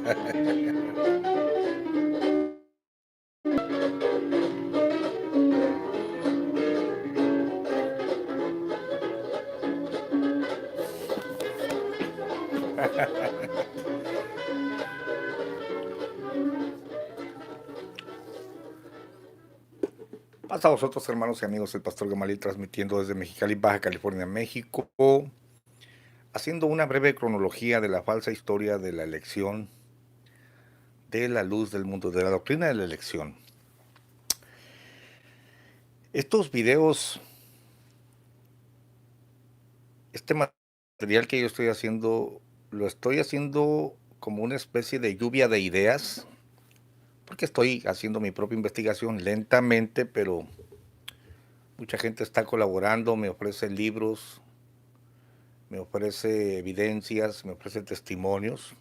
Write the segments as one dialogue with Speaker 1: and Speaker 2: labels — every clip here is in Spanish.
Speaker 1: Pasa a vosotros, hermanos y amigos, el pastor Gamaliel transmitiendo desde Mexicali, Baja California, México, haciendo una breve cronología de la falsa historia de la elección de la luz del mundo, de la doctrina de la elección. Estos videos, este material que yo estoy haciendo, lo estoy haciendo como una especie de lluvia de ideas, porque estoy haciendo mi propia investigación lentamente, pero mucha gente está colaborando, me ofrece libros, me ofrece evidencias, me ofrece testimonios.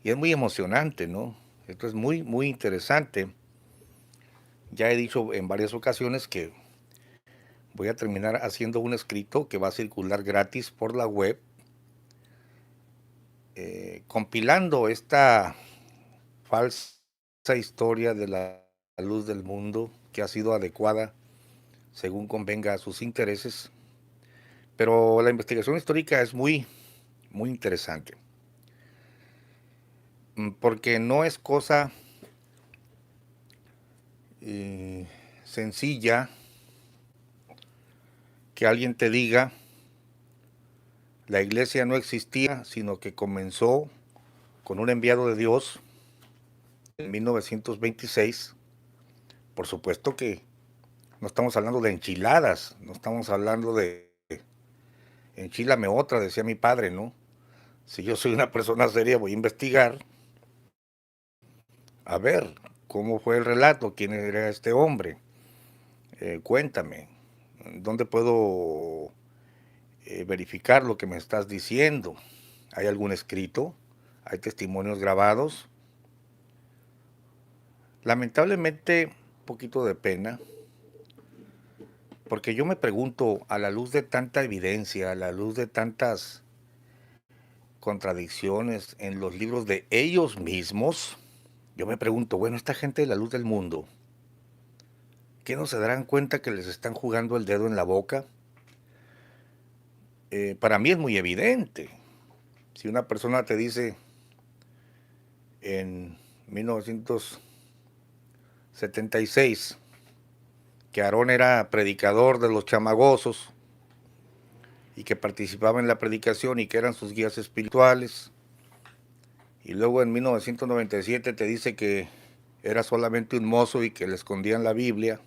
Speaker 1: Y es muy emocionante, ¿no? Esto es muy, muy interesante. Ya he dicho en varias ocasiones que voy a terminar haciendo un escrito que va a circular gratis por la web, compilando esta falsa historia de la luz del mundo que ha sido adecuada según convenga a sus intereses. Pero la investigación histórica es muy, muy interesante, porque no es cosa sencilla que alguien te diga la iglesia no existía, sino que comenzó con un enviado de Dios en 1926. Por supuesto que no estamos hablando de enchiladas, no estamos hablando de enchilame otra, decía mi padre, ¿no? Si yo soy una persona seria, voy a investigar, a ver cómo fue el relato, quién era este hombre, cuéntame, ¿dónde puedo verificar lo que me estás diciendo? ¿Hay algún escrito? ¿Hay testimonios grabados? Lamentablemente, un poquito de pena, porque yo me pregunto, a la luz de tanta evidencia, a la luz de tantas contradicciones en los libros de ellos mismos, yo me pregunto, bueno, esta gente de la luz del mundo, ¿qué no se darán cuenta que les están jugando el dedo en la boca? Para mí es muy evidente. Si una persona te dice en 1976 que Aarón era predicador de los chamagosos y que participaba en la predicación y que eran sus guías espirituales, y luego en 1997 te dice que era solamente un mozo y que le escondían la Biblia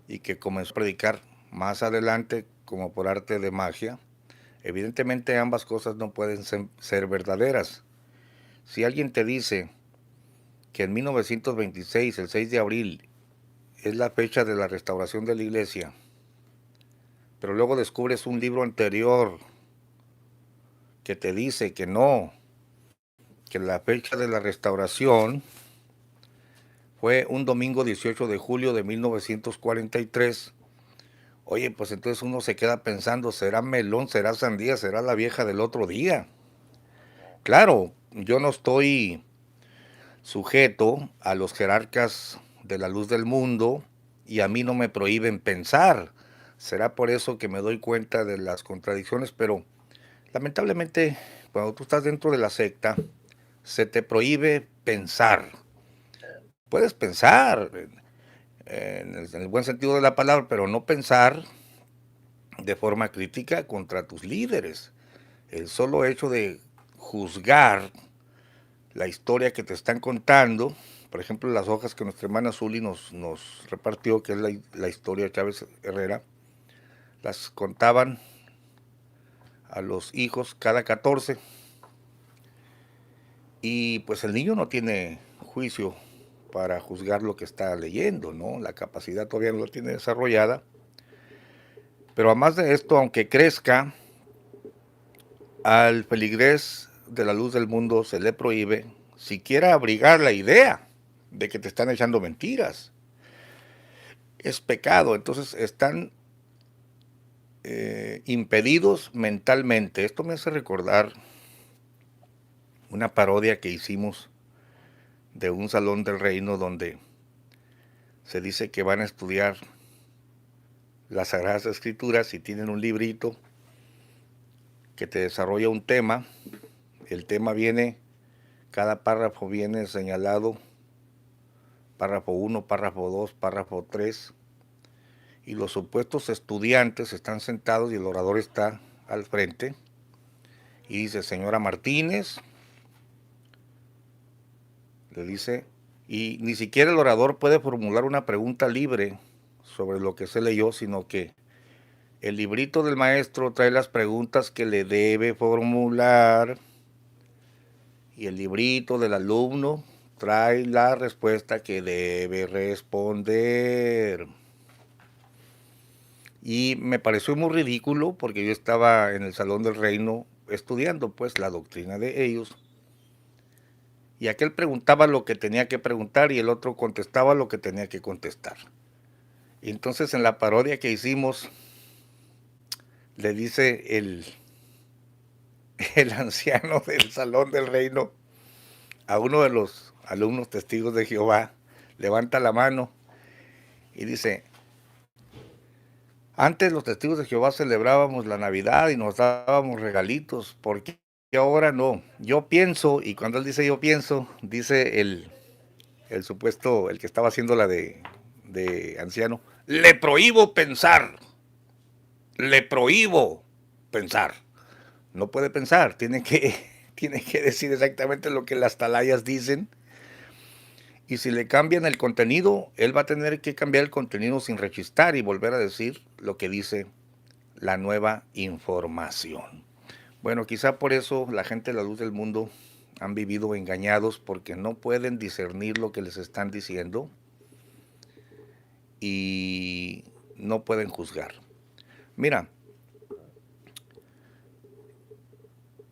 Speaker 1: y que comenzó a predicar más adelante como por arte de magia, evidentemente ambas cosas no pueden ser verdaderas. Si alguien te dice que en 1926, el 6 de abril, es la fecha de la restauración de la iglesia, pero luego descubres un libro anterior que te dice que no, que la fecha de la restauración fue un domingo 18 de julio de 1943. Oye, pues entonces uno se queda pensando, ¿será melón, será sandía, será la vieja del otro día? Claro, yo no estoy sujeto a los jerarcas de la luz del mundo y a mí no me prohíben pensar. Será por eso que me doy cuenta de las contradicciones, pero lamentablemente cuando tú estás dentro de la secta, se te prohíbe pensar. Puedes pensar en el buen sentido de la palabra, pero no pensar de forma crítica contra tus líderes. El solo hecho de juzgar la historia que te están contando, por ejemplo, las hojas que nuestra hermana Zuli nos repartió, que es la historia de Chávez Herrera, las contaban a los hijos cada 14 y pues el niño no tiene juicio para juzgar lo que está leyendo, ¿no? La capacidad todavía no la tiene desarrollada. Pero además de esto, aunque crezca, al feligrés de la luz del mundo se le prohíbe siquiera abrigar la idea de que te están echando mentiras. Es pecado, entonces están impedidos mentalmente. Esto me hace recordar una parodia que hicimos de un salón del reino donde se dice que van a estudiar las Sagradas Escrituras y tienen un librito que te desarrolla un tema. El tema viene, cada párrafo viene señalado, párrafo 1, párrafo 2, párrafo 3, y los supuestos estudiantes están sentados y el orador está al frente y dice: señora Martínez, le dice, y ni siquiera el orador puede formular una pregunta libre sobre lo que se leyó, sino que el librito del maestro trae las preguntas que le debe formular y el librito del alumno trae la respuesta que debe responder. Y me pareció muy ridículo porque yo estaba en el Salón del Reino estudiando pues la doctrina de ellos. Y aquel preguntaba lo que tenía que preguntar y el otro contestaba lo que tenía que contestar. Y entonces en la parodia que hicimos, le dice el anciano del Salón del Reino a uno de los alumnos testigos de Jehová, levanta la mano y dice: antes los testigos de Jehová celebrábamos la Navidad y nos dábamos regalitos, ¿por qué ahora no? Yo pienso, y cuando él dice yo pienso, dice el supuesto, el que estaba haciendo la de anciano: le prohíbo pensar, le prohíbo pensar. No puede pensar, tiene que decir exactamente lo que las talayas dicen. Y si le cambian el contenido, él va a tener que cambiar el contenido sin rechistar y volver a decir lo que dice la nueva información. Bueno, quizá por eso la gente de la luz del mundo han vivido engañados porque no pueden discernir lo que les están diciendo y no pueden juzgar. Mira,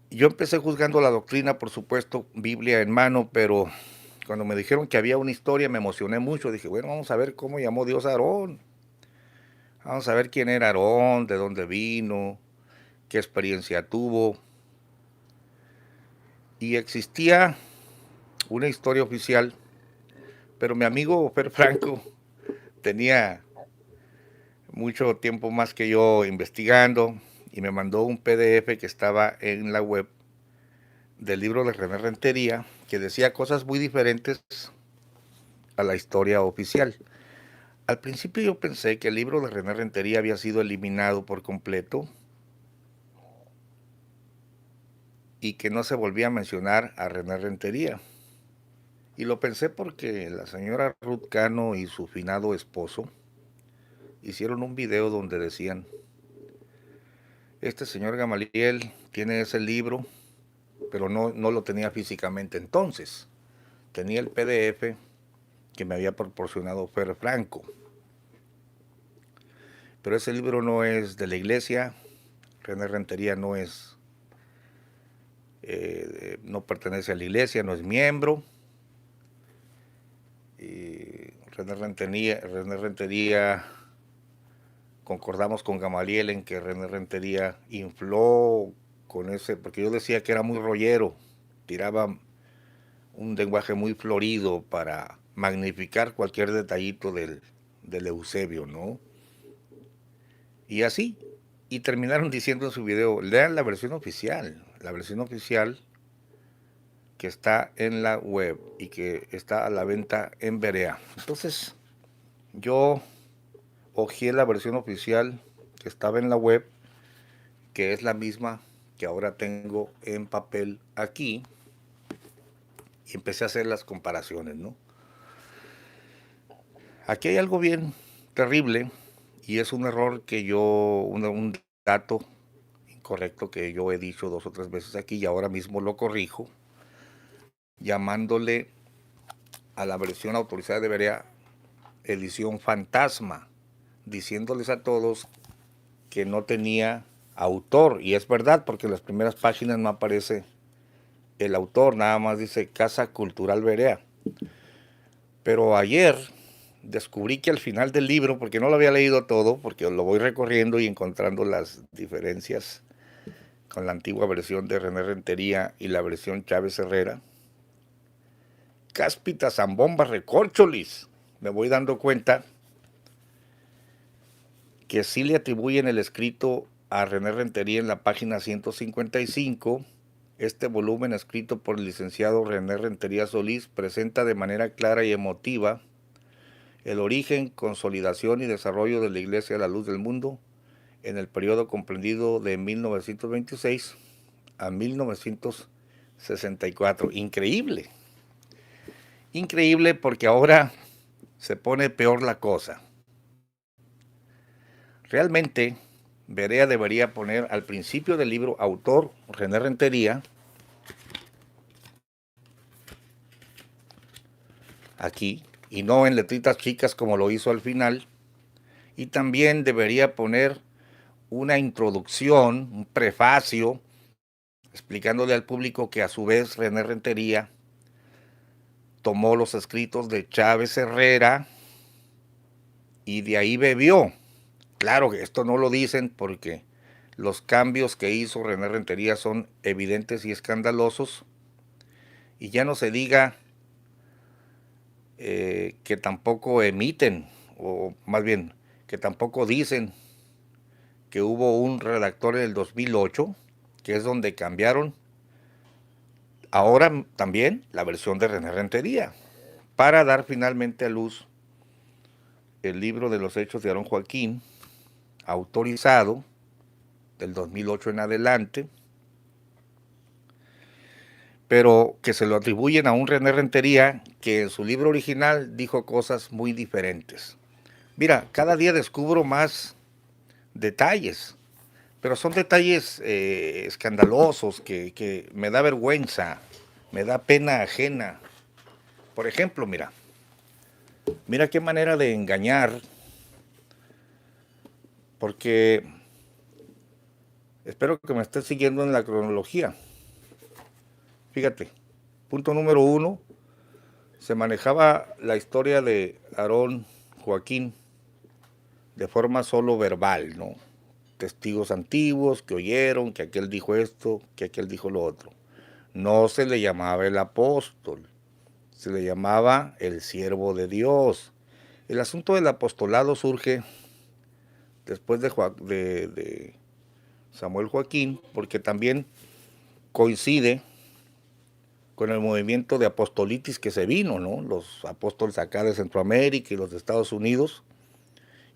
Speaker 1: yo empecé juzgando la doctrina, por supuesto, Biblia en mano, pero cuando me dijeron que había una historia me emocioné mucho. Dije, bueno, vamos a ver cómo llamó Dios a Aarón. Vamos a ver quién era Aarón, de dónde vino, qué experiencia tuvo. Y existía una historia oficial, pero mi amigo Fer Franco tenía mucho tiempo más que yo investigando y me mandó un PDF que estaba en la web del libro de René Rentería, que decía cosas muy diferentes a la historia oficial. Al principio yo pensé que el libro de René Rentería había sido eliminado por completo y que no se volvía a mencionar a René Rentería. Y lo pensé porque la señora Ruth Cano y su finado esposo hicieron un video donde decían: este señor Gamaliel tiene ese libro, pero no lo tenía físicamente entonces. Tenía el PDF que me había proporcionado Fer Franco. Pero ese libro no es de la iglesia, René Rentería no es, no pertenece a la iglesia, no es miembro. Y René Rentería, concordamos con Gamaliel en que René Rentería infló con ese, porque yo decía que era muy rollero, tiraba un lenguaje muy florido para magnificar cualquier detallito del Eusebio, ¿no? Y así, y terminaron diciendo en su video: lean la versión oficial que está en la web y que está a la venta en Berea. Entonces, yo hojeé la versión oficial que estaba en la web, que es la misma que ahora tengo en papel aquí, y empecé a hacer las comparaciones, ¿no? Aquí hay algo bien terrible y es un error que un dato incorrecto que yo he dicho 2 o 3 veces aquí y ahora mismo lo corrijo, llamándole a la versión autorizada de Berea edición fantasma, diciéndoles a todos que no tenía autor, y es verdad porque en las primeras páginas no aparece el autor, nada más dice Casa Cultural Berea. Pero ayer descubrí que al final del libro, porque no lo había leído todo, porque lo voy recorriendo y encontrando las diferencias con la antigua versión de René Rentería y la versión Chávez Herrera. Cáspita Zambomba Recorcholis. Me voy dando cuenta que sí le atribuyen el escrito a René Rentería en la página 155. Este volumen, escrito por el licenciado René Rentería Solís, presenta de manera clara y emotiva el origen, consolidación y desarrollo de la Iglesia a la Luz del Mundo en el periodo comprendido de 1926 a 1964. Increíble. Increíble, porque ahora se pone peor la cosa. Realmente, Berea debería poner al principio del libro autor René Rentería, aquí, y no en letritas chicas como lo hizo al final. Y también debería poner una introducción, un prefacio, explicándole al público que a su vez René Rentería tomó los escritos de Chávez Herrera y de ahí bebió. Claro que esto no lo dicen porque los cambios que hizo René Rentería son evidentes y escandalosos, y ya no se diga que tampoco emiten, o más bien, que tampoco dicen que hubo un redactor en el 2008, que es donde cambiaron ahora también la versión de René Rentería, para dar finalmente a luz el libro de los Hechos de Aarón Joaquín, autorizado del 2008 en adelante, pero que se lo atribuyen a un René Rentería que en su libro original dijo cosas muy diferentes. Mira, cada día descubro más detalles, pero son detalles escandalosos que me da vergüenza, me da pena ajena. Por ejemplo, mira qué manera de engañar, porque espero que me estés siguiendo en la cronología. Fíjate, punto número 1, se manejaba la historia de Aarón Joaquín de forma solo verbal, ¿no? Testigos antiguos que oyeron que aquel dijo esto, que aquel dijo lo otro. No se le llamaba el apóstol, se le llamaba el siervo de Dios. El asunto del apostolado surge después de Samuel Joaquín, porque también coincide con el movimiento de apostolitis que se vino, ¿no? Los apóstoles acá de Centroamérica y los de Estados Unidos.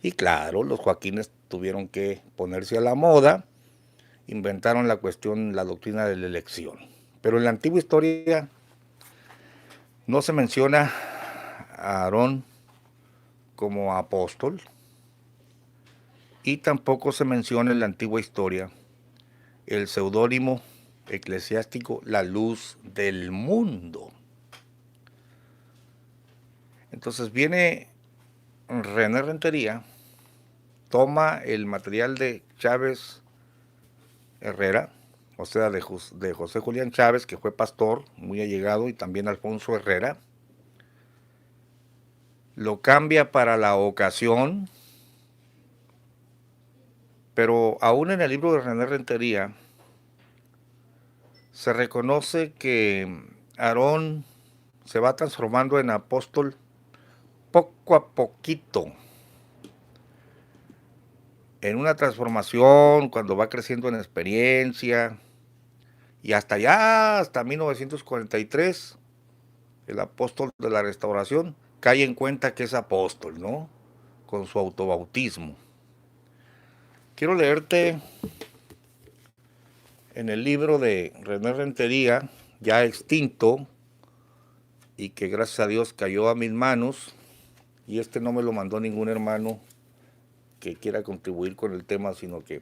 Speaker 1: Y claro, los Joaquines tuvieron que ponerse a la moda, inventaron la cuestión, la doctrina de la elección. Pero en la antigua historia no se menciona a Aarón como apóstol, y tampoco se menciona en la antigua historia el seudónimo eclesiástico La Luz del Mundo. Entonces viene René Rentería, toma el material de Chávez Herrera, o sea, de José Julián Chávez, que fue pastor, muy allegado, y también Alfonso Herrera, lo cambia para la ocasión, pero aún en el libro de René Rentería se reconoce que Aarón se va transformando en apóstol poco a poquito, en una transformación cuando va creciendo en experiencia, y hasta 1943, el apóstol de la Restauración cae en cuenta que es apóstol, ¿no? Con su autobautismo. Quiero leerte en el libro de René Rentería, ya extinto, y que gracias a Dios cayó a mis manos, y este no me lo mandó ningún hermano que quiera contribuir con el tema, sino que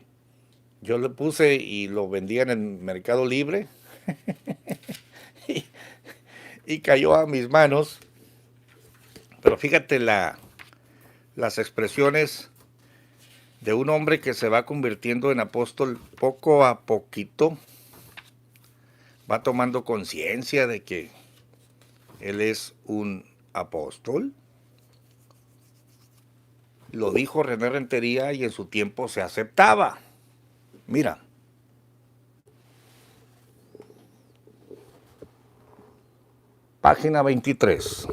Speaker 1: yo le puse y lo vendía en el Mercado Libre y cayó a mis manos. Pero fíjate las expresiones de un hombre que se va convirtiendo en apóstol poco a poquito, va tomando conciencia de que él es un apóstol. Lo dijo René Rentería y en su tiempo se aceptaba. Mira, página 23.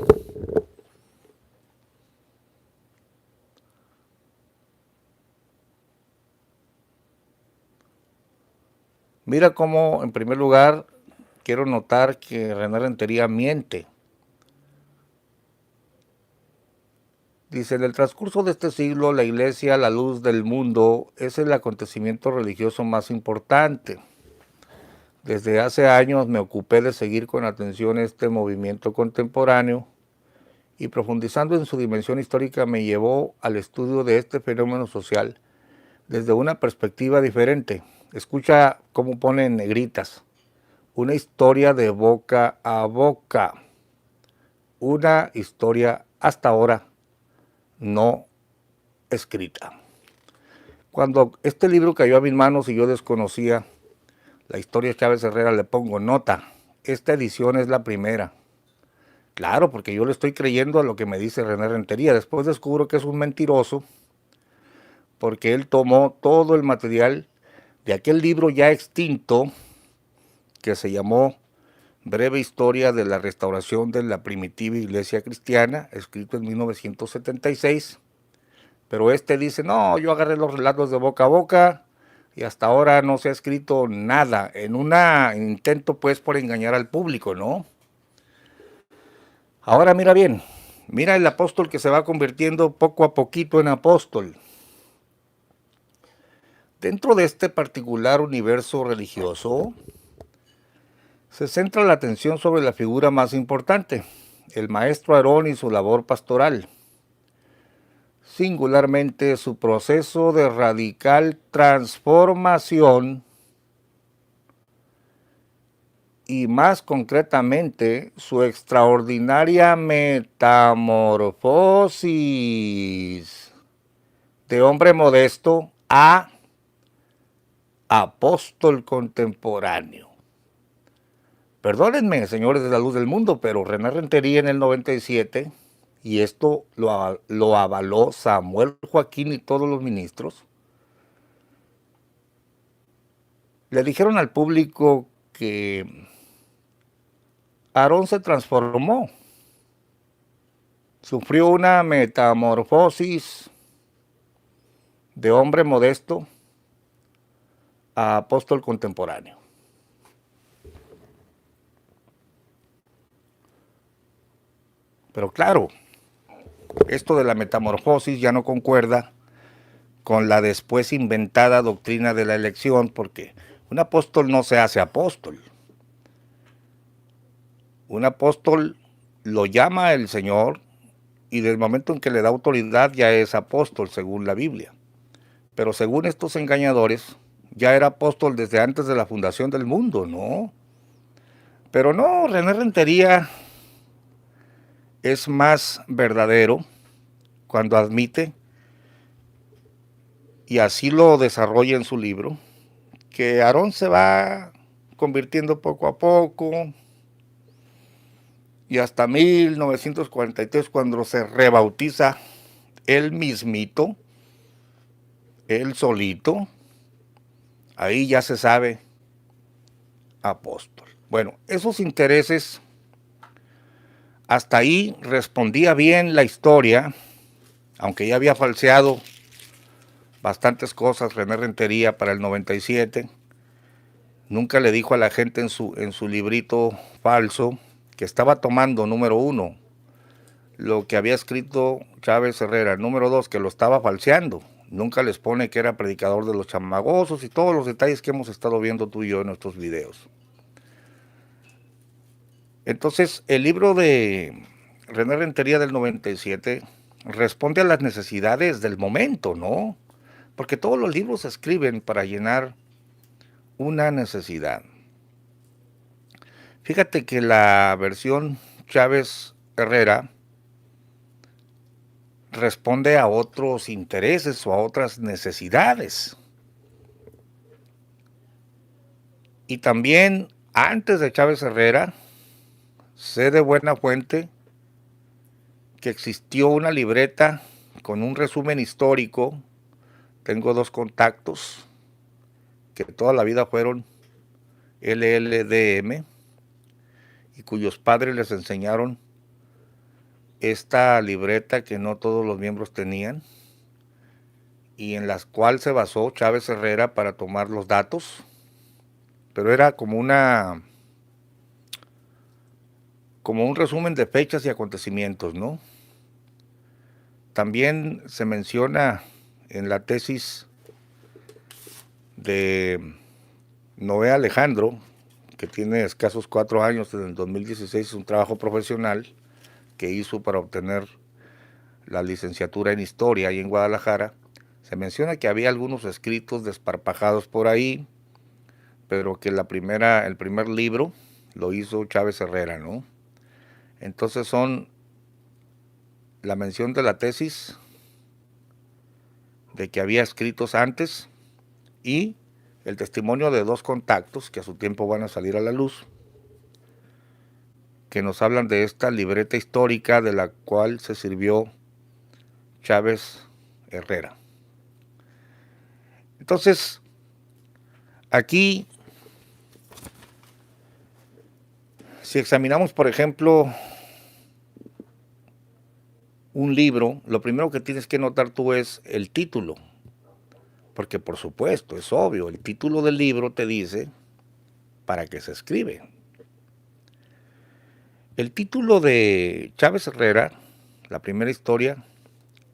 Speaker 1: Mira cómo, en primer lugar, quiero notar que René Rentería miente. Dice, en el transcurso de este siglo, la Iglesia, la luz del mundo, es el acontecimiento religioso más importante. Desde hace años me ocupé de seguir con atención este movimiento contemporáneo y profundizando en su dimensión histórica me llevó al estudio de este fenómeno social desde una perspectiva diferente. Escucha cómo pone en negritas. Una historia de boca a boca. Una historia hasta ahora no escrita. Cuando este libro cayó a mis manos y yo desconocía la historia de Chávez Herrera, le pongo nota. Esta edición es la primera. Claro, porque yo le estoy creyendo a lo que me dice René Rentería. Después descubro que es un mentiroso porque él tomó todo el material de aquel libro ya extinto que se llamó Breve Historia de la Restauración de la Primitiva Iglesia Cristiana, escrito en 1976. Pero este dice, no, yo agarré los relatos de boca a boca y hasta ahora no se ha escrito nada, en un intento pues por engañar al público, ¿no? Ahora mira bien, mira el apóstol que se va convirtiendo poco a poquito en apóstol. Dentro de este particular universo religioso, se centra la atención sobre la figura más importante, el maestro Aarón y su labor pastoral. Singularmente su proceso de radical transformación y más concretamente su extraordinaria metamorfosis de hombre modesto a apóstol contemporáneo. Perdónenme, señores de la luz del mundo, pero René Rentería en el 97, y esto lo avaló Samuel Joaquín y todos los ministros, le dijeron al público que Aarón se transformó, sufrió una metamorfosis de hombre modesto a apóstol contemporáneo. Pero claro, esto de la metamorfosis ya no concuerda con la después inventada doctrina de la elección, porque un apóstol no se hace apóstol. Un apóstol lo llama el Señor y desde el momento en que le da autoridad ya es apóstol según la Biblia. Pero según estos engañadores, ya era apóstol desde antes de la fundación del mundo, ¿no? Pero no, René Rentería es más verdadero cuando admite, y así lo desarrolla en su libro, que Aarón se va convirtiendo poco a poco y hasta 1943 cuando se rebautiza él mismito, él solito, ahí ya se sabe apóstol. Bueno, esos intereses, hasta ahí respondía bien la historia, aunque ya había falseado bastantes cosas René Rentería para el 97. Nunca le dijo a la gente en su librito falso que estaba tomando, número uno, lo que había escrito Chávez Herrera, número dos, que lo estaba falseando. Nunca les pone que era predicador de los chamagosos y todos los detalles que hemos estado viendo tú y yo en nuestros videos. Entonces, el libro de René Rentería del 97 responde a las necesidades del momento, ¿no? Porque todos los libros se escriben para llenar una necesidad. Fíjate que la versión Chávez Herrera responde a otros intereses o a otras necesidades. Y también antes de Chávez Herrera, sé de buena fuente que existió una libreta con un resumen histórico. Tengo dos contactos que toda la vida fueron LLDM y cuyos padres les enseñaron esta libreta que no todos los miembros tenían y en la cual se basó Chávez Herrera para tomar los datos, pero era como un resumen de fechas y acontecimientos, ¿no? También se menciona en la tesis de Noé Alejandro, que tiene escasos 4 años, desde el 2016, un trabajo profesional que hizo para obtener la licenciatura en Historia ahí en Guadalajara. Se menciona que había algunos escritos desparpajados por ahí, pero que el primer libro lo hizo Chávez Herrera, ¿no? Entonces son la mención de la tesis, de que había escritos antes, y el testimonio de 2 contactos que a su tiempo van a salir a la luz, que nos hablan de esta libreta histórica de la cual se sirvió Chávez Herrera. Entonces, aquí, si examinamos, por ejemplo, un libro, lo primero que tienes que notar tú es el título, porque por supuesto, es obvio, el título del libro te dice para qué se escribe. El título de Chávez Herrera, la primera historia,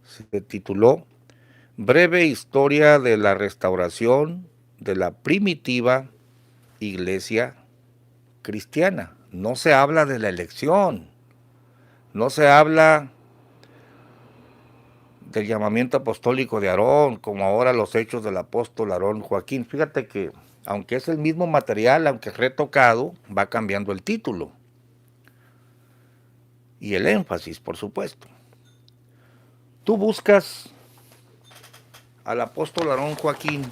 Speaker 1: se tituló Breve historia de la restauración de la primitiva iglesia cristiana. No se habla de la elección, no se habla del llamamiento apostólico de Aarón, como ahora los hechos del apóstol Aarón Joaquín. Fíjate que, aunque es el mismo material, aunque retocado, va cambiando el título y el énfasis, por supuesto. Tú buscas al apóstol Aarón Joaquín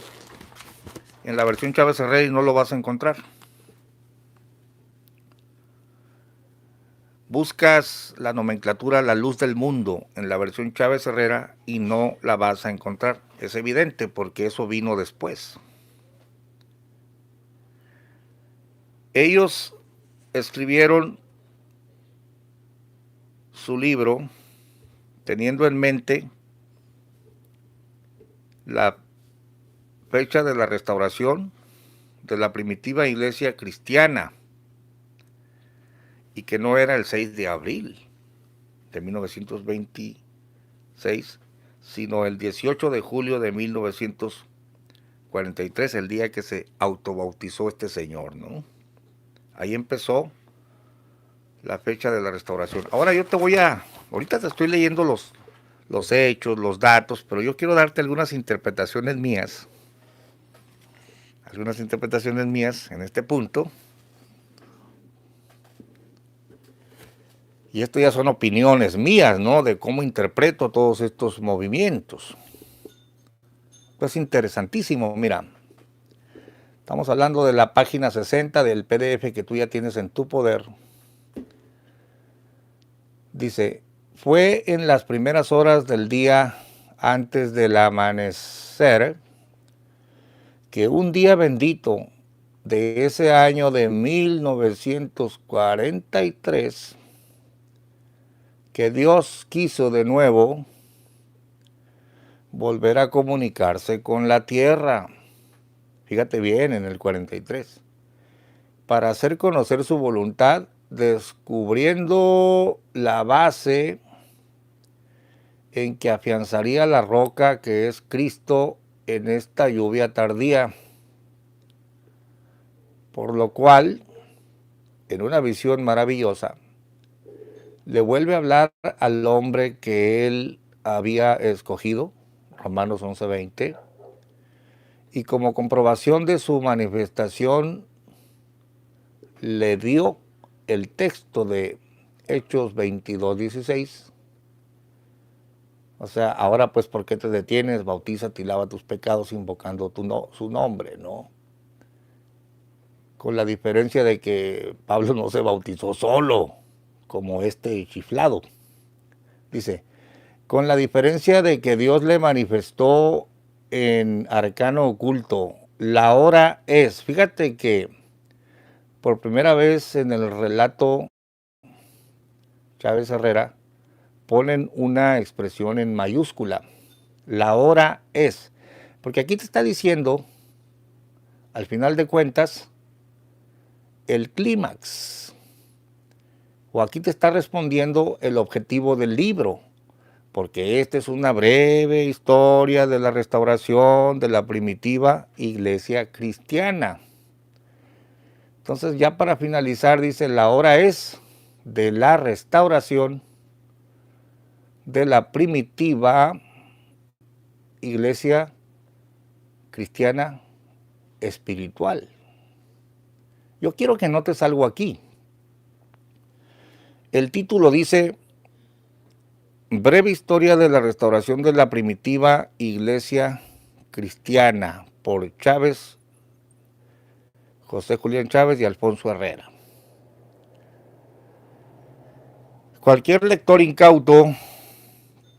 Speaker 1: en la versión Chávez Herrera y no lo vas a encontrar. Buscas la nomenclatura La Luz del Mundo en la versión Chávez Herrera y no la vas a encontrar. Es evidente porque eso vino después. Ellos escribieron su libro teniendo en mente la fecha de la restauración de la primitiva iglesia cristiana, y que no era el 6 de abril de 1926, sino el 18 de julio de 1943, el día que se autobautizó este señor, ¿no? Ahí empezó la fecha de la restauración. Ahora ahorita te estoy leyendo los hechos, los datos, pero yo quiero darte algunas interpretaciones mías en este punto. Y esto ya son opiniones mías, ¿no? De cómo interpreto todos estos movimientos. Pues interesantísimo, mira. Estamos hablando de la página 60 del PDF que tú ya tienes en tu poder. Dice, fue en las primeras horas del día antes del amanecer que un día bendito de ese año de 1943, que Dios quiso de nuevo volver a comunicarse con la tierra, fíjate bien, en el 43, para hacer conocer su voluntad, descubriendo la base en que afianzaría la roca que es Cristo en esta lluvia tardía, por lo cual, en una visión maravillosa, le vuelve a hablar al hombre que él había escogido, Romanos 11:20, y como comprobación de su manifestación le dio el texto de Hechos 22:16. O sea, ahora pues, ¿por qué te detienes? Bautízate y lava tus pecados invocando su nombre, ¿no? Con la diferencia de que Pablo no se bautizó solo, como este chiflado. Dice, con la diferencia de que Dios le manifestó en arcano oculto, la hora es, fíjate que por primera vez en el relato Chávez Herrera, ponen una expresión en mayúscula. La hora es. Porque aquí te está diciendo, al final de cuentas, el clímax. O aquí te está respondiendo el objetivo del libro. Porque esta es una breve historia de la restauración de la primitiva iglesia cristiana. Entonces, ya para finalizar, dice, la hora es de la restauración de la primitiva iglesia cristiana espiritual. Yo quiero que notes algo aquí. El título dice, breve historia de la restauración de la primitiva iglesia cristiana, por Chávez, José Julián Chávez y Alfonso Herrera. Cualquier lector incauto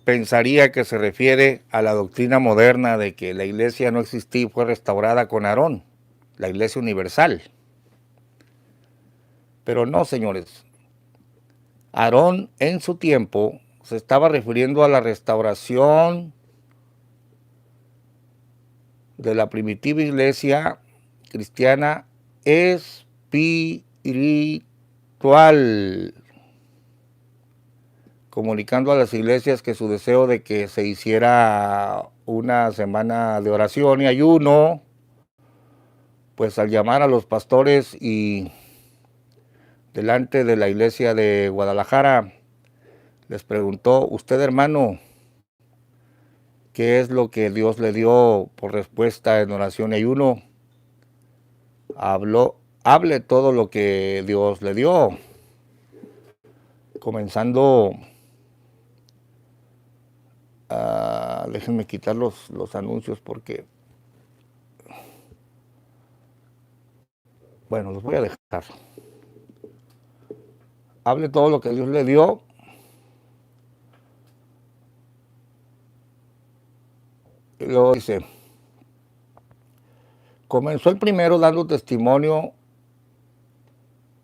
Speaker 1: pensaría que se refiere a la doctrina moderna de que la iglesia no existía y fue restaurada con Aarón, la iglesia universal. Pero no, señores. Aarón en su tiempo se estaba refiriendo a la restauración de la primitiva iglesia cristiana espiritual, comunicando a las iglesias que su deseo de que se hiciera una semana de oración y ayuno, pues al llamar a los pastores y delante de la iglesia de Guadalajara, les preguntó, usted hermano, ¿qué es lo que Dios le dio por respuesta en oración y ayuno? Hable todo lo que Dios le dio, comenzando, déjenme quitar los anuncios porque, bueno, los voy a dejar. Hable todo lo que Dios le dio. Y luego dice, comenzó el primero dando testimonio,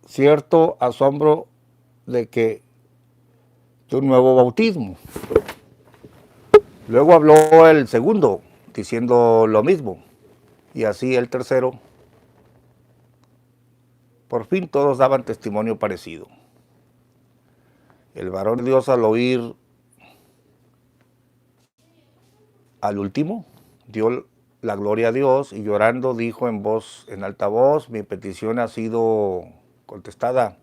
Speaker 1: cierto asombro de un nuevo bautismo. Luego habló el segundo, diciendo lo mismo. Y así el tercero. Por fin todos daban testimonio parecido. El varón de Dios al oír al último, dio la gloria a Dios y llorando dijo en alta voz, mi petición ha sido contestada.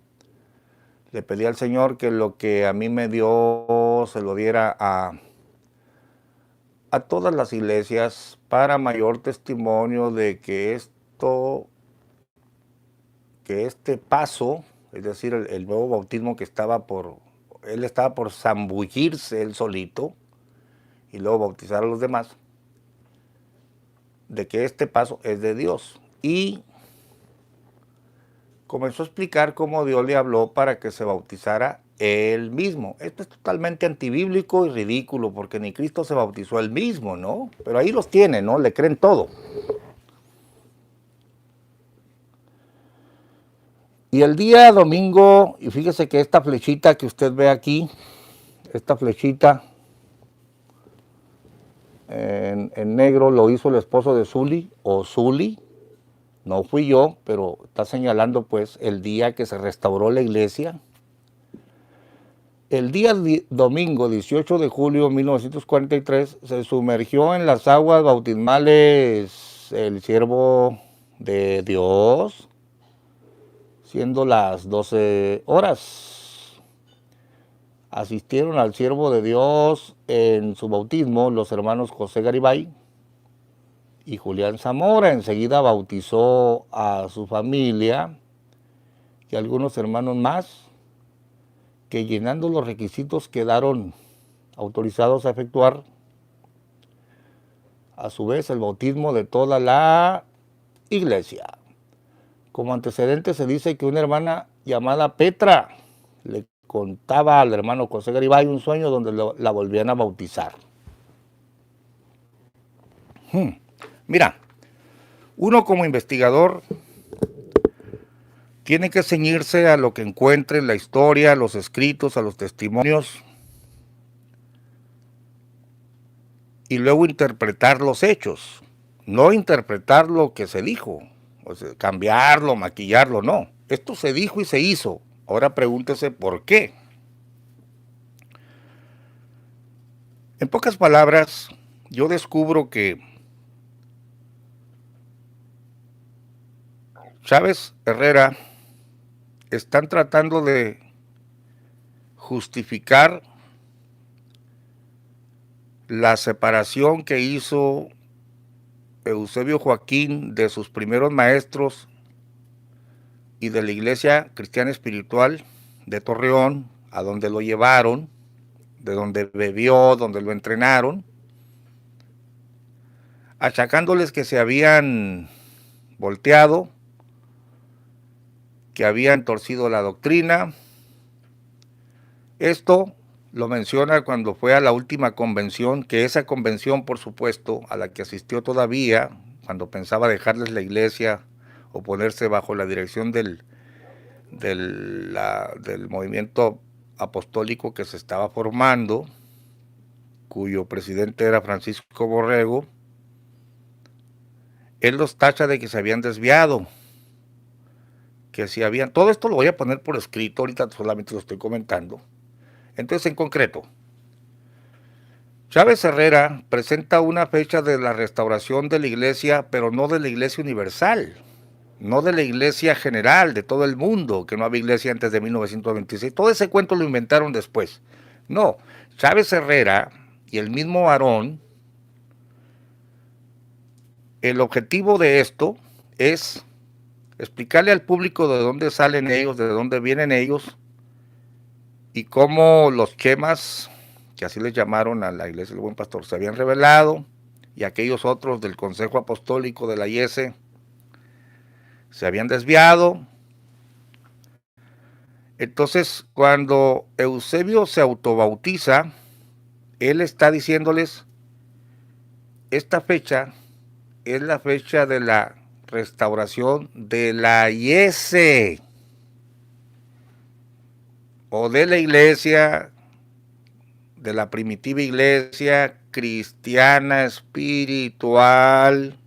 Speaker 1: Le pedí al Señor que lo que a mí me dio se lo diera a todas las iglesias para mayor testimonio de que este paso, es decir, el nuevo bautismo él estaba por zambullirse él solito y luego bautizar a los demás, de que este paso es de Dios. Y comenzó a explicar cómo Dios le habló para que se bautizara él mismo. Esto es totalmente antibíblico y ridículo, porque ni Cristo se bautizó él mismo, ¿no? Pero ahí los tiene, ¿no? Le creen todo. Y el día domingo, y fíjese que esta flechita que usted ve aquí, esta flechita en negro lo hizo el esposo de Zuli, o Zuli, no fui yo, pero está señalando pues el día que se restauró la iglesia. El día domingo 18 de julio de 1943 se sumergió en las aguas bautismales el siervo de Dios, siendo las 12 horas. Asistieron al siervo de Dios en su bautismo los hermanos José Garibay y Julián Zamora. Enseguida bautizó a su familia y algunos hermanos más que, llenando los requisitos, quedaron autorizados a efectuar a su vez el bautismo de toda la iglesia. Como antecedente se dice que una hermana llamada Petra le contaba al hermano José Garibay un sueño donde la volvían a bautizar. Mira, uno como investigador Tiene que ceñirse a lo que encuentre en la historia, a los escritos, a los testimonios, y luego interpretar los hechos, no interpretar lo que se dijo, o sea, cambiarlo, maquillarlo, no. Esto se dijo y se hizo. Ahora pregúntese por qué. En pocas palabras, yo descubro que Chávez Herrera están tratando de justificar la separación que hizo Eusebio Joaquín de sus primeros maestros y de la Iglesia Cristiana Espiritual de Torreón, a donde lo llevaron, de donde bebió, donde lo entrenaron, achacándoles que se habían volteado, que habían torcido la doctrina. Esto lo menciona cuando fue a la última convención, que esa convención, por supuesto, a la que asistió todavía, cuando pensaba dejarles la iglesia o ponerse bajo la dirección del movimiento apostólico que se estaba formando, cuyo presidente era Francisco Borrego, él los tacha de que se habían desviado, que si habían, todo esto lo voy a poner por escrito, ahorita solamente lo estoy comentando. Entonces, en concreto, Chávez Herrera presenta una fecha de la restauración de la iglesia, pero no de la iglesia universal, no de la iglesia general, de todo el mundo, que no había iglesia antes de 1926. Todo ese cuento lo inventaron después. No, Chávez Herrera y el mismo Aarón, el objetivo de esto es explicarle al público de dónde salen ellos, de dónde vienen ellos, y cómo los quemas, que así les llamaron a la iglesia del Buen Pastor, se habían revelado, y aquellos otros del Consejo Apostólico de la IESE se habían desviado. Entonces, cuando Eusebio se autobautiza, él está diciéndoles, esta fecha es la fecha de la restauración de la IESE, o de la iglesia, de la primitiva iglesia cristiana espiritual.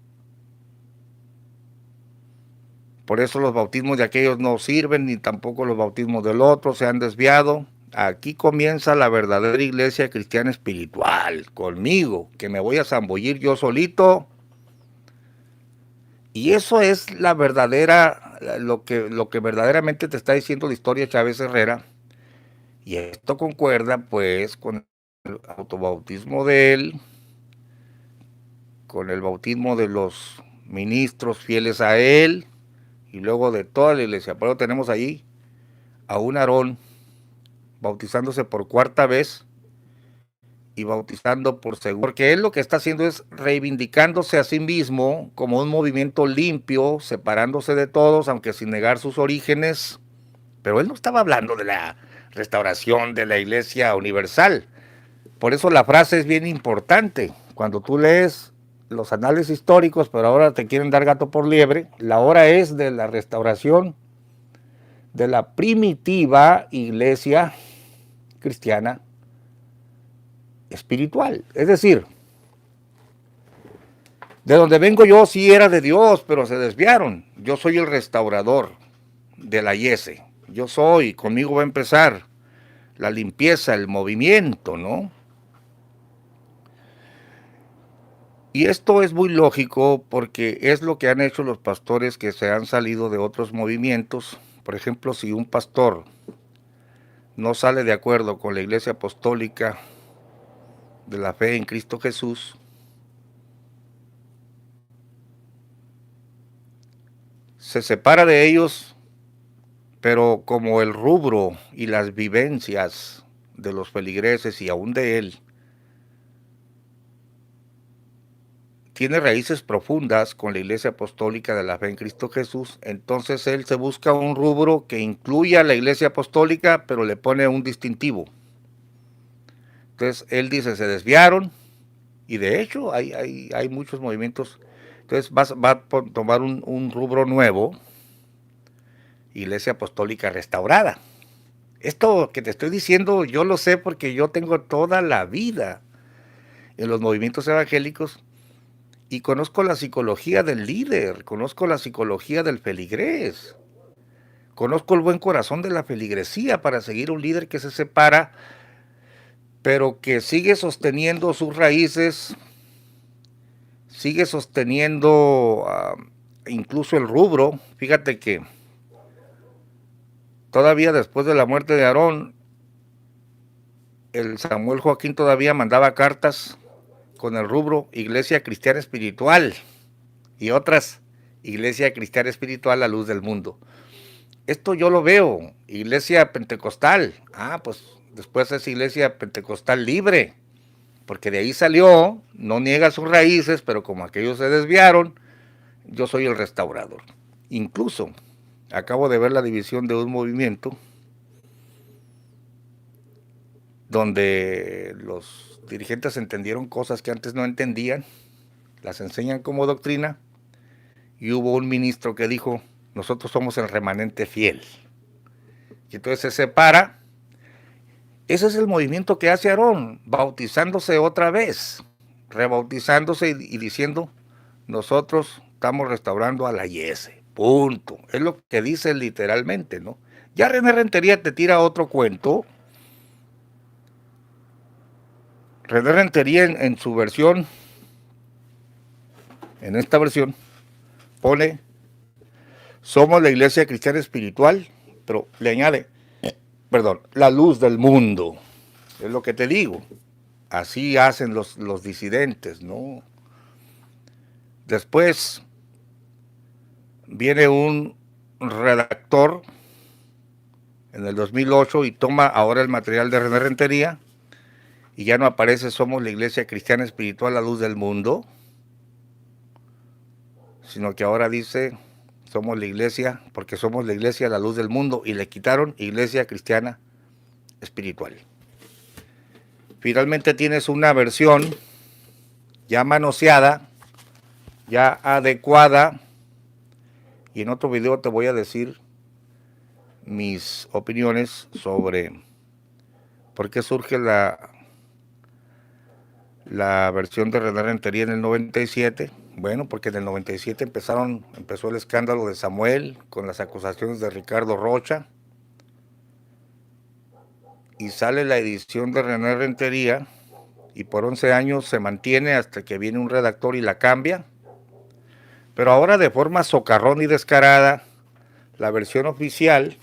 Speaker 1: Por eso los bautismos de aquellos no sirven, ni tampoco los bautismos del otro, se han desviado. Aquí comienza la verdadera iglesia cristiana espiritual, conmigo, que me voy a zambullir yo solito. Y eso es la verdadera, lo que verdaderamente te está diciendo la historia de Chávez Herrera. Y esto concuerda pues con el autobautismo de él, con el bautismo de los ministros fieles a él, y luego de toda la iglesia. Pero tenemos ahí a un Aarón bautizándose por cuarta vez y bautizando por segunda, porque él lo que está haciendo es reivindicándose a sí mismo como un movimiento limpio, separándose de todos, aunque sin negar sus orígenes. Pero él no estaba hablando de la restauración de la iglesia universal. Por eso la frase es bien importante. Cuando tú lees los análisis históricos, pero ahora te quieren dar gato por liebre, la hora es de la restauración de la primitiva iglesia cristiana espiritual. Es decir, de donde vengo yo sí era de Dios, pero se desviaron. Yo soy el restaurador de la IESE. Yo soy, conmigo va a empezar la limpieza, el movimiento, ¿no? Y esto es muy lógico porque es lo que han hecho los pastores que se han salido de otros movimientos. Por ejemplo, si un pastor no sale de acuerdo con la Iglesia Apostólica de la Fe en Cristo Jesús, se separa de ellos, pero como el rubro y las vivencias de los feligreses y aún de él tiene raíces profundas con la Iglesia Apostólica de la Fe en Cristo Jesús, entonces él se busca un rubro que incluya a la Iglesia Apostólica, pero le pone un distintivo. Entonces él dice, se desviaron, y de hecho hay muchos movimientos. Entonces va a tomar un rubro nuevo, Iglesia Apostólica Restaurada. Esto que te estoy diciendo yo lo sé porque yo tengo toda la vida en los movimientos evangélicos y conozco la psicología del líder, conozco la psicología del feligrés, conozco el buen corazón de la feligresía para seguir un líder que se separa, pero que sigue sosteniendo sus raíces, sigue sosteniendo incluso el rubro. Fíjate que todavía después de la muerte de Aarón, el Samuel Joaquín todavía mandaba cartas con el rubro Iglesia Cristiana Espiritual y otras Iglesia Cristiana Espiritual, la luz del mundo. Esto yo lo veo, Iglesia Pentecostal. Pues después es Iglesia Pentecostal Libre, porque de ahí salió, no niega sus raíces, pero como aquellos se desviaron, yo soy el restaurador. Incluso acabo de ver la división de un movimiento donde los dirigentes entendieron cosas que antes no entendían, las enseñan como doctrina, y hubo un ministro que dijo, nosotros somos el remanente fiel. Y entonces se separa. Ese es el movimiento que hace Aarón, bautizándose otra vez, rebautizándose y diciendo, nosotros estamos restaurando a la Yese, punto. Es lo que dice literalmente, ¿no? Ya René Rentería te tira otro cuento. René Rentería en su versión, en esta versión, pone, somos la Iglesia Cristiana Espiritual, pero le añade, la luz del mundo. Es lo que te digo. Así hacen los disidentes, ¿no? Después viene un redactor en el 2008 y toma ahora el material de René Rentería y ya no aparece somos la Iglesia Cristiana Espiritual, la luz del mundo, sino que ahora dice somos la Iglesia, porque somos la Iglesia, la luz del mundo, y le quitaron Iglesia Cristiana Espiritual. Finalmente tienes una versión ya manoseada, ya adecuada, y en otro video te voy a decir mis opiniones sobre por qué surge la versión de René Rentería en el 97. Bueno, porque en el 97 empezó el escándalo de Samuel con las acusaciones de Ricardo Rocha, y sale la edición de René Rentería y por 11 años se mantiene hasta que viene un redactor y la cambia, pero ahora de forma socarrón y descarada la versión oficial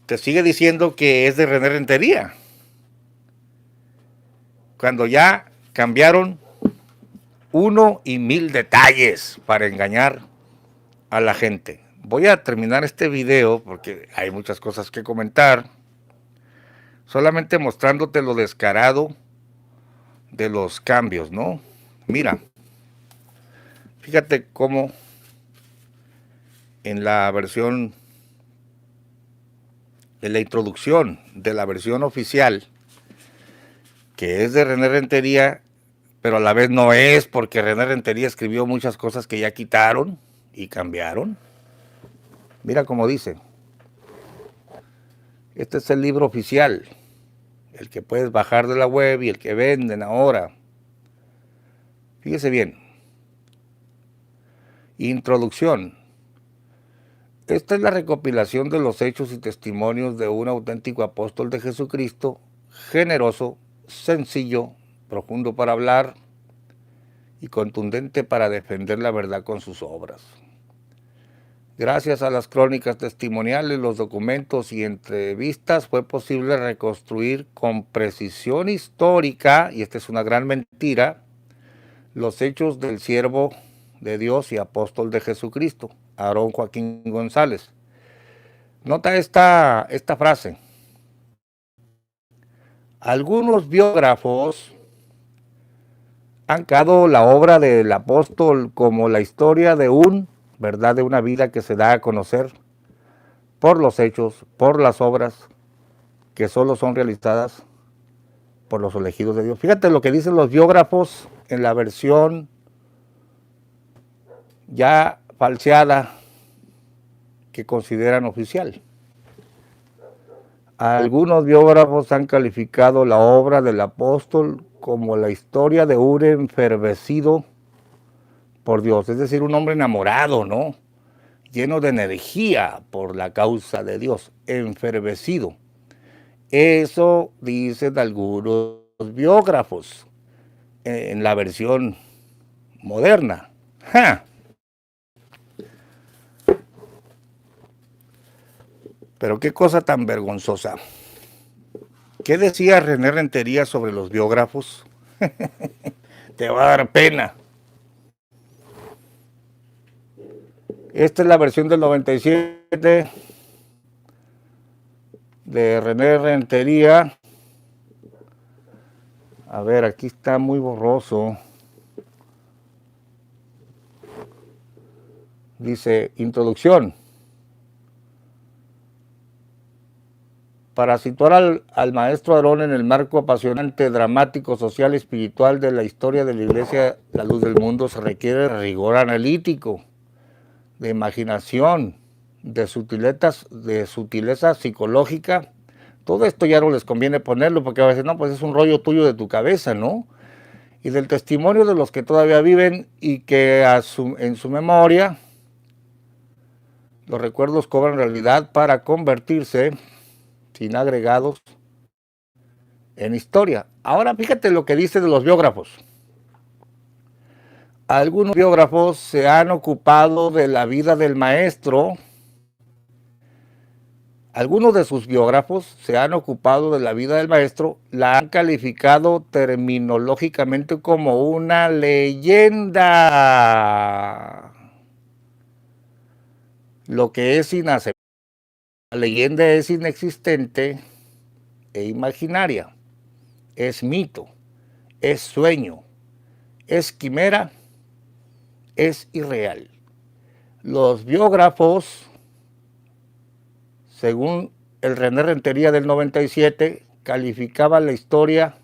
Speaker 1: te sigue diciendo que es de René Rentería, cuando ya cambiaron 1 y 1000 detalles para engañar a la gente. Voy a terminar este video porque hay muchas cosas que comentar, solamente mostrándote lo descarado de los cambios, ¿no? Mira, fíjate cómo en la versión, en la introducción de la versión oficial, que es de René Rentería, pero a la vez no es, porque René Rentería escribió muchas cosas que ya quitaron y cambiaron. Mira cómo dice. Este es el libro oficial, el que puedes bajar de la web y el que venden ahora. Fíjese bien. Introducción. Esta es la recopilación de los hechos y testimonios de un auténtico apóstol de Jesucristo, generoso, sencillo, profundo para hablar y contundente para defender la verdad con sus obras. Gracias a las crónicas testimoniales, los documentos y entrevistas fue posible reconstruir con precisión histórica, y esta es una gran mentira, los hechos del siervo de Dios y apóstol de Jesucristo, Aarón Joaquín González. Nota esta frase. Algunos biógrafos han calificado la obra del apóstol como la historia de una vida que se da a conocer por los hechos, por las obras que solo son realizadas por los elegidos de Dios. Fíjate lo que dicen los biógrafos en la versión ya falseada que consideran oficial. Algunos biógrafos han calificado la obra del apóstol como la historia de un enfervecido por Dios, es decir, un hombre enamorado, ¿no? Lleno de energía por la causa de Dios, enfervecido. Eso dicen algunos biógrafos en la versión moderna. ¡Ja! Pero qué cosa tan vergonzosa. ¿Qué decía René Rentería sobre los biógrafos? Te va a dar pena. Esta es la versión del 97 de René Rentería. A ver, aquí está muy borroso. Dice, introducción. Para situar al maestro Aarón en el marco apasionante, dramático, social y espiritual de la historia de la Iglesia, la luz del mundo, se requiere rigor analítico, de imaginación, de sutileza psicológica. Todo esto ya no les conviene ponerlo porque a veces, no, pues es un rollo tuyo de tu cabeza, ¿no? Y del testimonio de los que todavía viven y que en su memoria los recuerdos cobran realidad para convertirse, sin agregados, en historia. Ahora fíjate lo que dice de los biógrafos. Algunos biógrafos se han ocupado de la vida del maestro. Algunos de sus biógrafos se han ocupado de la vida del maestro, la han calificado terminológicamente como una leyenda. Lo que es inaceptable. La leyenda es inexistente e imaginaria. Es mito, es sueño, es quimera, es irreal. Los biógrafos, según el René Rentería del 97, calificaban la historia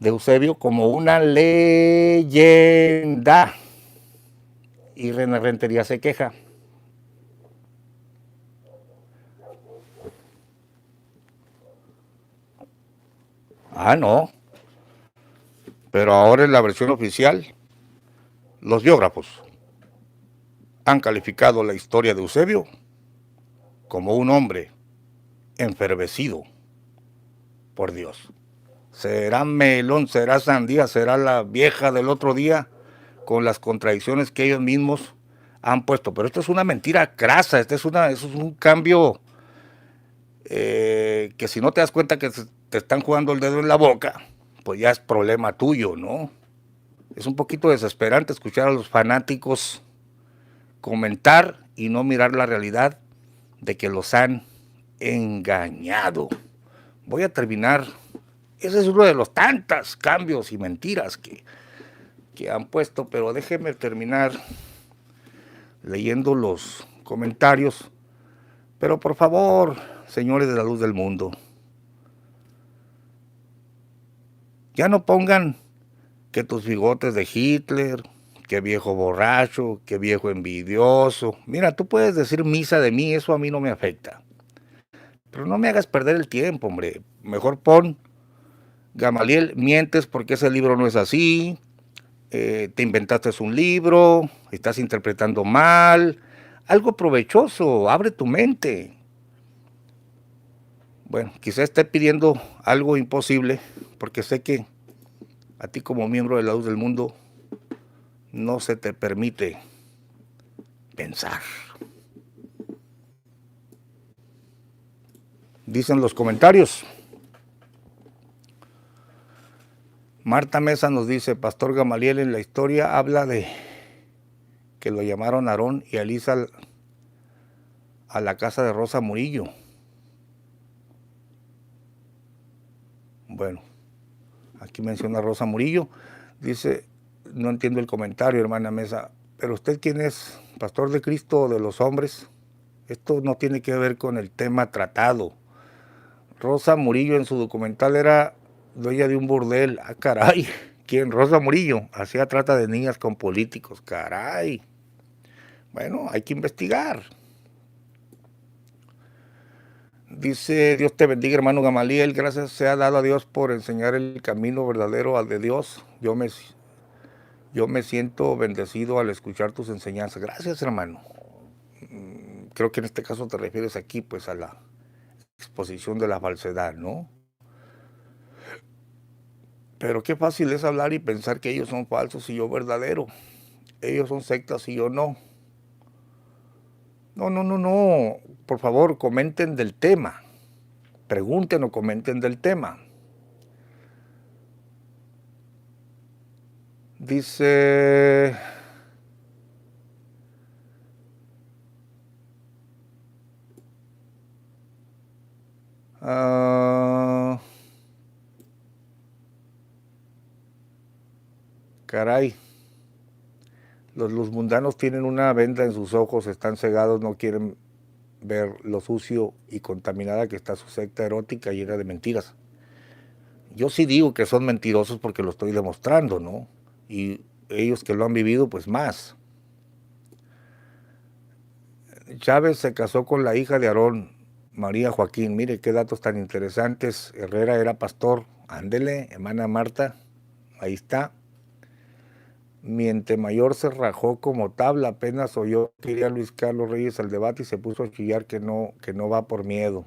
Speaker 1: de Eusebio como una leyenda. Y René Rentería se queja. Ah, no. Pero ahora en la versión oficial, los biógrafos han calificado la historia de Eusebio como un hombre enfervecido por Dios. Será melón, será sandía, será la vieja del otro día, con las contradicciones que ellos mismos han puesto. Pero esto es una mentira crasa, eso es un cambio que si no te das cuenta que te están jugando el dedo en la boca, pues ya es problema tuyo, ¿no? Es un poquito desesperante escuchar a los fanáticos comentar y no mirar la realidad de que los han engañado. Voy a terminar. Ese es uno de los tantos cambios y mentiras que han puesto, pero déjenme terminar leyendo los comentarios. Pero por favor, señores de la luz del mundo, ya no pongan que tus bigotes de Hitler, que viejo borracho, que viejo envidioso. Mira, tú puedes decir misa de mí, eso a mí no me afecta. Pero no me hagas perder el tiempo, hombre. Mejor pon, Gamaliel, mientes porque ese libro no es así, te inventaste un libro, estás interpretando mal, algo provechoso, abre tu mente. Bueno, quizá esté pidiendo algo imposible, porque sé que a ti como miembro de la luz del mundo no se te permite pensar. Dicen los comentarios. Marta Mesa nos dice, Pastor Gamaliel en la historia habla de que lo llamaron Aarón y Elisa a la casa de Rosa Murillo. Bueno, aquí menciona Rosa Murillo. Dice, no entiendo el comentario, hermana Mesa, pero ¿usted quién es? ¿Pastor de Cristo o de los hombres? Esto no tiene que ver con el tema tratado. Rosa Murillo en su documental era dueña de un burdel. Ah, caray. ¿Quién? Rosa Murillo. Hacía trata de niñas con políticos. Caray. Bueno, hay que investigar. Dice, Dios te bendiga, hermano Gamaliel, gracias sea dado a Dios por enseñar el camino verdadero al de Dios. Yo me siento bendecido al escuchar tus enseñanzas. Gracias, hermano. Creo que en este caso te refieres aquí, pues, a la exposición de la falsedad, ¿no? Pero qué fácil es hablar y pensar que ellos son falsos y yo verdadero. Ellos son sectas y yo no. No, no, no, no. Por favor, comenten del tema. Pregunten o comenten del tema. Dice... caray. Los mundanos tienen una venda en sus ojos, están cegados, no quieren ver lo sucio y contaminada que está su secta erótica llena de mentiras. Yo sí digo que son mentirosos porque lo estoy demostrando, ¿no? Y ellos que lo han vivido, pues más. Chávez se casó con la hija de Aarón, María Joaquín. Mire qué datos tan interesantes. Herrera era pastor. Ándele, hermana Marta. Ahí está. Mientemayor se rajó como tabla, apenas oyó que iría Luis Carlos Reyes al debate y se puso a chillar que no va por miedo.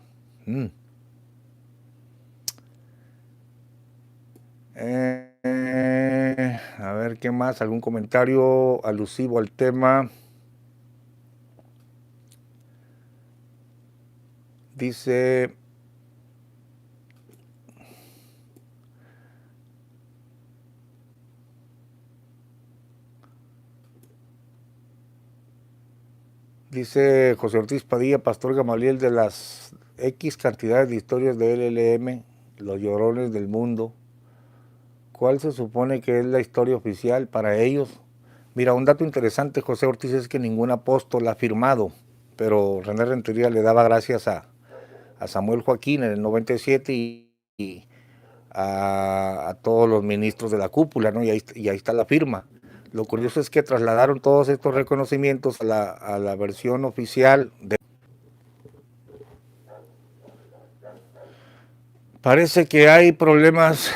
Speaker 1: A ver, ¿qué más? ¿Algún comentario alusivo al tema? Dice... Dice José Ortiz Padilla, Pastor Gamaliel, de las X cantidades de historias de LLM, los llorones del mundo, ¿cuál se supone que es la historia oficial para ellos? Mira, un dato interesante, José Ortiz, es que ningún apóstol ha firmado, pero René Rentería le daba gracias a Samuel Joaquín en el 97 y a todos los ministros de la cúpula, ¿no? Y ahí está la firma. Lo curioso es que trasladaron todos estos reconocimientos a la versión oficial de... Parece que hay problemas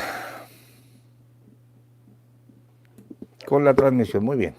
Speaker 1: con la transmisión. Muy bien.